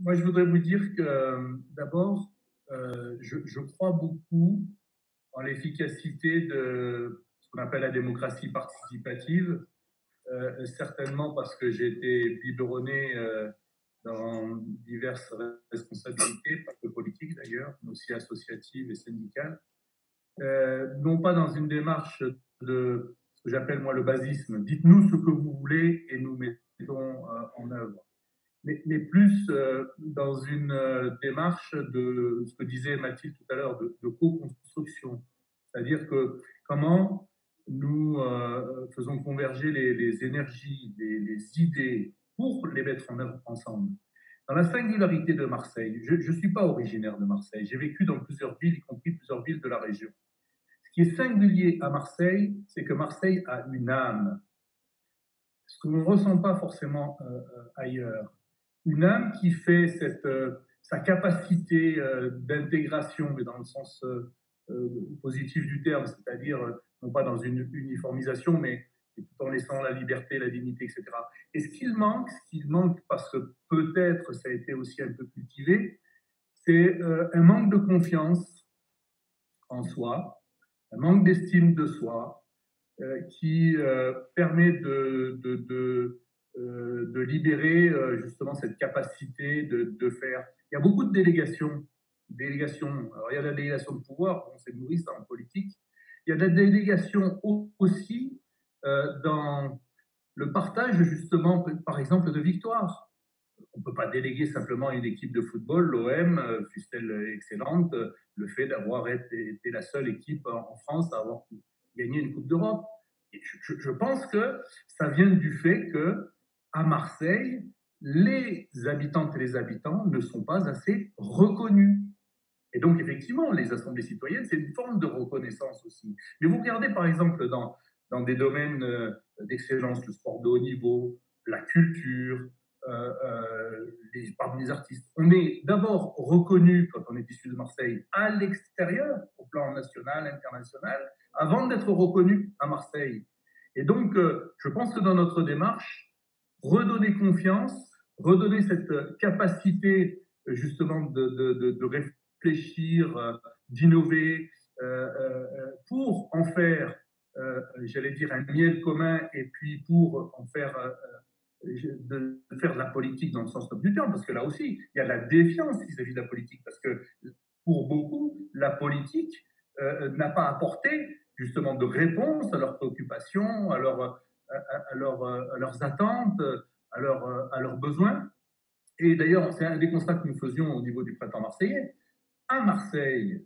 Moi, je voudrais vous dire que d'abord, je crois beaucoup en l'efficacité de ce qu'on appelle la démocratie participative, certainement parce que j'ai été biberonné dans diverses responsabilités, pas que politiques d'ailleurs, mais aussi associatives et syndicales, non pas dans une démarche de ce que j'appelle moi le basisme, dites-nous ce que vous voulez et nous mettons en œuvre, mais plus dans une démarche de ce que disait Mathilde tout à l'heure, de co-construction. C'est-à-dire que comment nous faisons converger les énergies, les idées pour les mettre en œuvre ensemble. Dans la singularité de Marseille, je ne suis pas originaire de Marseille, j'ai vécu dans plusieurs villes, y compris plusieurs villes de la région. Ce qui est singulier à Marseille, c'est que Marseille a une âme, ce qu'on ne ressent pas forcément ailleurs. Une âme qui fait sa capacité d'intégration, mais dans le sens positif du terme, c'est-à-dire non pas dans une uniformisation, mais tout en laissant la liberté, la dignité, etc. Et ce qu'il manque parce que peut-être ça a été aussi un peu cultivé, c'est un manque de confiance en soi, un manque d'estime de soi, qui permet de libérer justement cette capacité de faire. Il y a beaucoup de délégations. Alors, il y a la délégation de pouvoir, bon, c'est nourri ça en politique. Il y a de la délégation aussi dans le partage justement, par exemple, de victoires. On ne peut pas déléguer simplement une équipe de football, l'OM, fût-elle excellente, le fait d'avoir été la seule équipe en France à avoir gagné une Coupe d'Europe. Et je pense que ça vient du fait que à Marseille, les habitantes et les habitants ne sont pas assez reconnus. Et donc, effectivement, les assemblées citoyennes, c'est une forme de reconnaissance aussi. Mais vous regardez, par exemple, dans des domaines d'excellence, le sport de haut niveau, la culture, parmi les artistes. On est d'abord reconnu, quand on est issu de Marseille, à l'extérieur, au plan national, international, avant d'être reconnu à Marseille. Et donc, je pense que dans notre démarche, redonner confiance, redonner cette capacité justement de réfléchir, d'innover, pour en faire, j'allais dire, un miel commun et puis pour en faire de faire de la politique dans le sens noble du terme, parce que là aussi, il y a de la défiance vis-à-vis de la politique, parce que pour beaucoup, la politique n'a pas apporté justement de réponse à leurs préoccupations, à leurs attentes, à leurs besoins. Et d'ailleurs, c'est un des constats que nous faisions au niveau du printemps marseillais. À Marseille,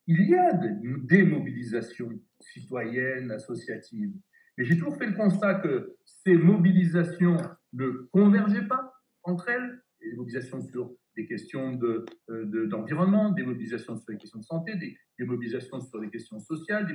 il y a des mobilisations citoyennes, associatives. Mais j'ai toujours fait le constat que ces mobilisations ne convergeaient pas entre elles. Des mobilisations sur des questions d'environnement, des mobilisations sur les questions de santé, des mobilisations sur les questions sociales, des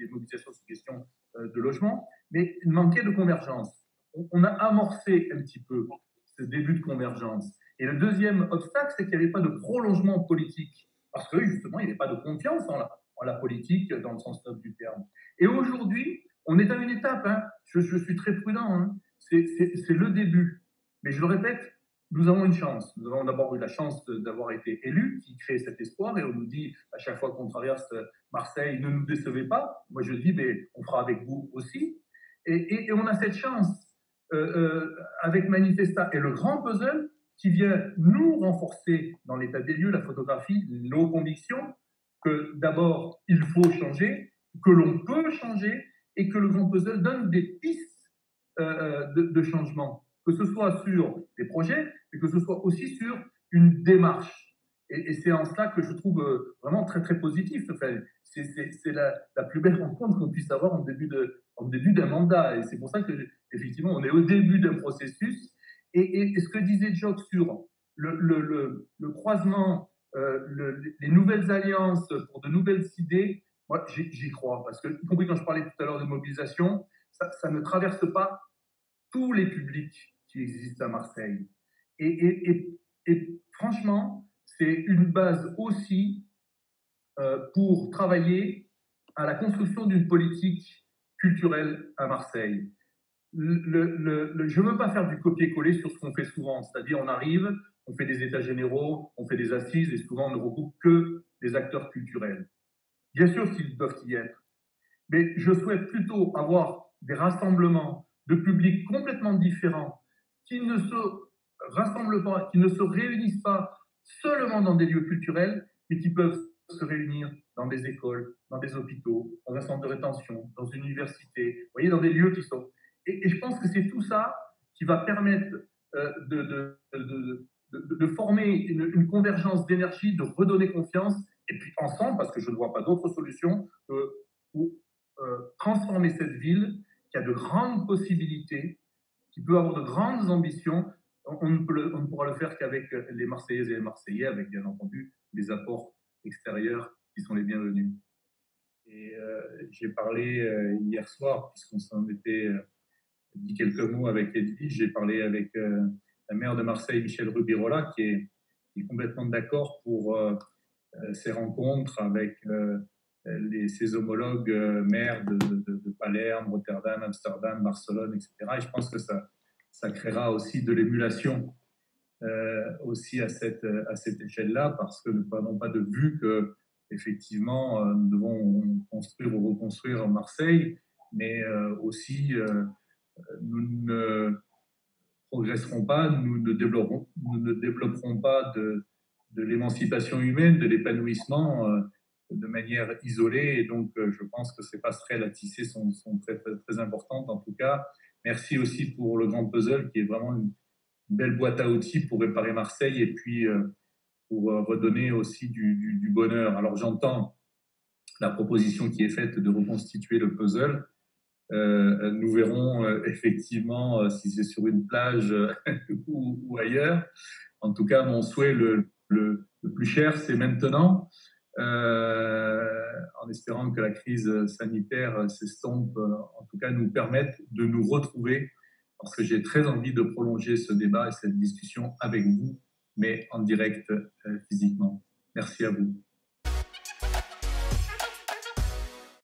mobilisations sur les questions de logement, mais il manquait de convergence. On a amorcé un petit peu ce début de convergence. Et le deuxième obstacle, c'est qu'il n'y avait pas de prolongement politique, parce que justement, il n'y avait pas de confiance en la politique dans le sens noble du terme. Et aujourd'hui, on est à une étape, hein. Je suis très prudent, hein. C'est le début. Mais je le répète, nous avons une chance. Nous avons d'abord eu la chance d'avoir été élus, qui crée cet espoir, et on nous dit à chaque fois qu'on traverse Marseille, ne nous décevez pas. Moi, je dis, mais on fera avec vous aussi. Et on a cette chance avec Manifesta et le grand puzzle qui vient nous renforcer dans l'état des lieux, la photographie, nos convictions, que d'abord il faut changer, que l'on peut changer et que le grand puzzle donne des pistes de changement, que ce soit sur des projets, mais que ce soit aussi sur une démarche. Et c'est en cela que je trouve vraiment très très positif. Enfin, c'est la plus belle rencontre qu'on puisse avoir en début d'un mandat. Et c'est pour ça que effectivement on est au début d'un processus. Et ce que disait Jock sur le croisement, les nouvelles alliances pour de nouvelles idées, moi j'y crois. Parce que, y compris quand je parlais tout à l'heure de mobilisation, ça ne traverse pas tous les publics qui existent à Marseille. Et franchement, c'est une base aussi pour travailler à la construction d'une politique culturelle à Marseille. Je ne veux pas faire du copier-coller sur ce qu'on fait souvent, c'est-à-dire on arrive, on fait des états généraux, on fait des assises, et souvent on ne regroupe que des acteurs culturels. Bien sûr qu'ils doivent y être, mais je souhaite plutôt avoir des rassemblements de publics complètement différents qui ne se rassemblent pas, qui ne se réunissent pas seulement dans des lieux culturels, mais qui peuvent se réunir dans des écoles, dans des hôpitaux, dans un centre de rétention, dans une université, vous voyez, dans des lieux qui sont... Et je pense que c'est tout ça qui va permettre de former une convergence d'énergie, de redonner confiance, et puis ensemble, parce que je ne vois pas d'autre solution, pour transformer cette ville qui a de grandes possibilités, qui peut avoir de grandes ambitions. On ne pourra le faire qu'avec les Marseillaises et les Marseillais, avec bien entendu des apports extérieurs qui sont les bienvenus. Et j'ai parlé hier soir, puisqu'on s'en était dit quelques mots avec Edwige, j'ai parlé avec la maire de Marseille, Michel Rubirola, qui est complètement d'accord pour ces rencontres avec ses homologues maires de Palerme, Rotterdam, Amsterdam, Barcelone, etc. Et je pense que ça créera aussi de l'émulation aussi à cette échelle-là, parce que nous ne perdons pas de vue que effectivement nous devons construire ou reconstruire Marseille, mais aussi nous ne progresserons pas, nous ne développerons pas de l'émancipation humaine, de l'épanouissement de manière isolée. Et donc, je pense que ces passerelles à tisser sont très, très, très importantes. En tout cas, merci aussi pour le grand puzzle, qui est vraiment une belle boîte à outils pour réparer Marseille et puis pour redonner aussi du bonheur. Alors, j'entends la proposition qui est faite de reconstituer le puzzle. Nous verrons effectivement si c'est sur une plage ou ailleurs. En tout cas, mon souhait le plus cher, c'est maintenant, en espérant que la crise sanitaire s'estompe, en tout cas nous permette de nous retrouver, parce que j'ai très envie de prolonger ce débat et cette discussion avec vous, mais en direct physiquement. Merci à vous.